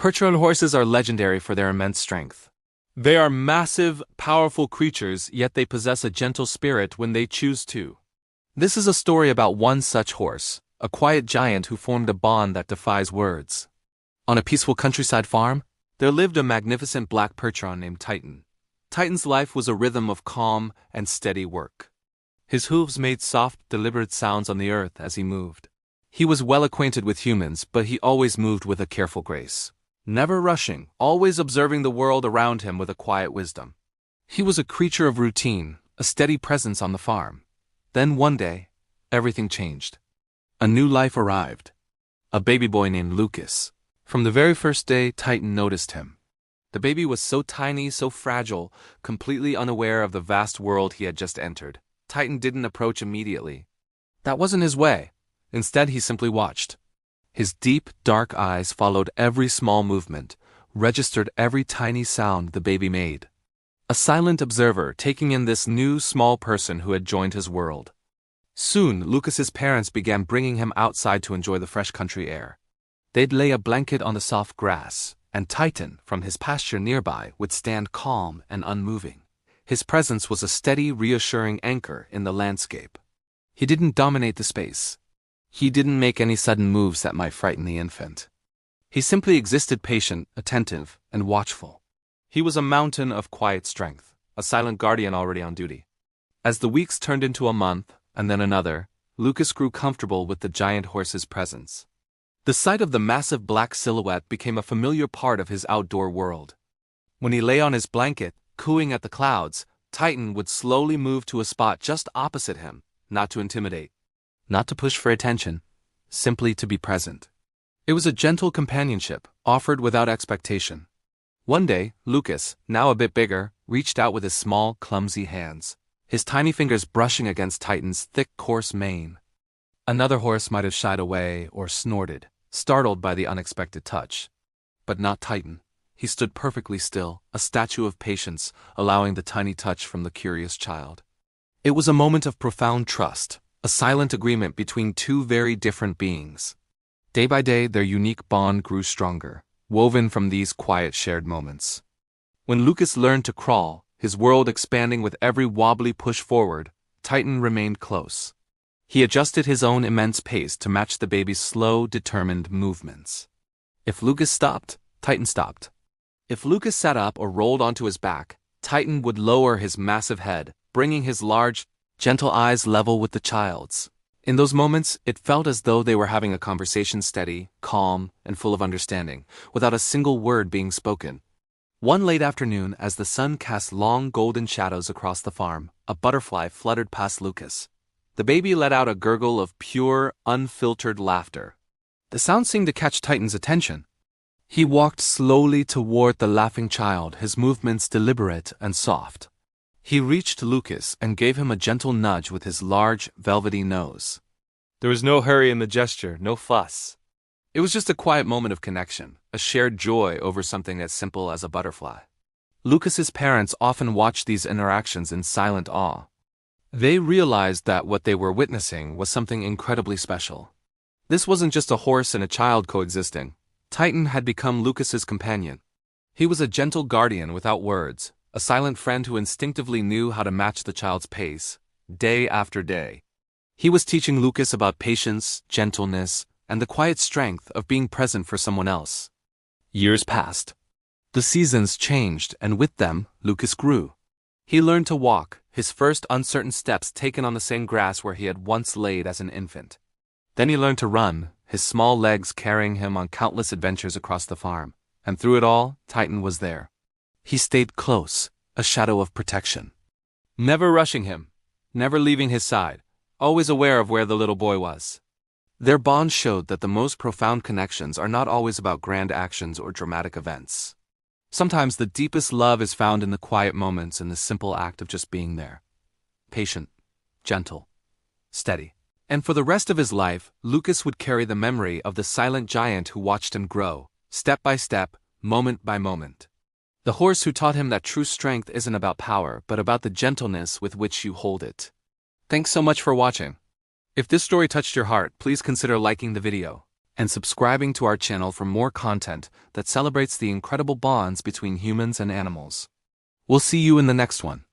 Percheron horses are legendary for their immense strength. They are massive, powerful creatures, yet they possess a gentle spirit when they choose to. This is a story about one such horse, a quiet giant who formed a bond that defies words. On a peaceful countryside farm, there lived a magnificent black Percheron named Titan. Titan's life was a rhythm of calm and steady work. His hooves made soft, deliberate sounds on the earth as he moved. He was well acquainted with humans, but he always moved with a careful grace. Never rushing, always observing the world around him with a quiet wisdom. He was a creature of routine, a steady presence on the farm. Then one day, everything changed. A new life arrived. A baby boy named Lucas. From the very first day, Titan noticed him. The baby was so tiny, so fragile, completely unaware of the vast world he had just entered. Titan didn't approach immediately. That wasn't his way. Instead, he simply watched. His deep, dark eyes followed every small movement, registered every tiny sound the baby made. A silent observer taking in this new, small person who had joined his world. Soon, Lucas's parents began bringing him outside to enjoy the fresh country air. They'd lay a blanket on the soft grass, and Titan, from his pasture nearby, would stand calm and unmoving. His presence was a steady, reassuring anchor in the landscape. He didn't dominate the space. He didn't make any sudden moves that might frighten the infant. He simply existed patient, attentive, and watchful. He was a mountain of quiet strength, a silent guardian already on duty. As the weeks turned into a month, and then another, Lucas grew comfortable with the giant horse's presence. The sight of the massive black silhouette became a familiar part of his outdoor world. When he lay on his blanket, cooing at the clouds, Titan would slowly move to a spot just opposite him, not to intimidate. Not to push for attention, simply to be present. It was a gentle companionship, offered without expectation. One day, Lucas, now a bit bigger, reached out with his small, clumsy hands, his tiny fingers brushing against Titan's thick, coarse mane. Another horse might have shied away or snorted, startled by the unexpected touch. But not Titan. He stood perfectly still, a statue of patience, allowing the tiny touch from the curious child. It was a moment of profound trust. A silent agreement between two very different beings. Day by day, their unique bond grew stronger, woven from these quiet shared moments. When Lucas learned to crawl, his world expanding with every wobbly push forward, Titan remained close. He adjusted his own immense pace to match the baby's slow, determined movements. If Lucas stopped, Titan stopped. If Lucas sat up or rolled onto his back, Titan would lower his massive head, bringing his large, gentle eyes level with the child's. In those moments, it felt as though they were having a conversation steady, calm, and full of understanding, without a single word being spoken. One late afternoon, as the sun cast long golden shadows across the farm, a butterfly fluttered past Lucas. The baby let out a gurgle of pure, unfiltered laughter. The sound seemed to catch Titan's attention. He walked slowly toward the laughing child, his movements deliberate and soft. He reached Lucas and gave him a gentle nudge with his large, velvety nose. There was no hurry in the gesture, no fuss. It was just a quiet moment of connection, a shared joy over something as simple as a butterfly. Lucas's parents often watched these interactions in silent awe. They realized that what they were witnessing was something incredibly special. This wasn't just a horse and a child coexisting. Titan had become Lucas's companion. He was a gentle guardian without words, a silent friend who instinctively knew how to match the child's pace, day after day. He was teaching Lucas about patience, gentleness, and the quiet strength of being present for someone else. Years passed. The seasons changed, and with them, Lucas grew. He learned to walk, his first uncertain steps taken on the same grass where he had once laid as an infant. Then he learned to run, his small legs carrying him on countless adventures across the farm. And through it all, Titan was there. He stayed close, a shadow of protection. Never rushing him, never leaving his side, always aware of where the little boy was. Their bond showed that the most profound connections are not always about grand actions or dramatic events. Sometimes the deepest love is found in the quiet moments and the simple act of just being there. Patient, gentle, steady. And for the rest of his life, Lucas would carry the memory of the silent giant who watched him grow, step by step, moment by moment. The horse who taught him that true strength isn't about power, but about the gentleness with which you hold it. Thanks so much for watching. If this story touched your heart, please consider liking the video. and subscribing to our channel for more content that celebrates the incredible bonds between humans and animals. We'll see you in the next one.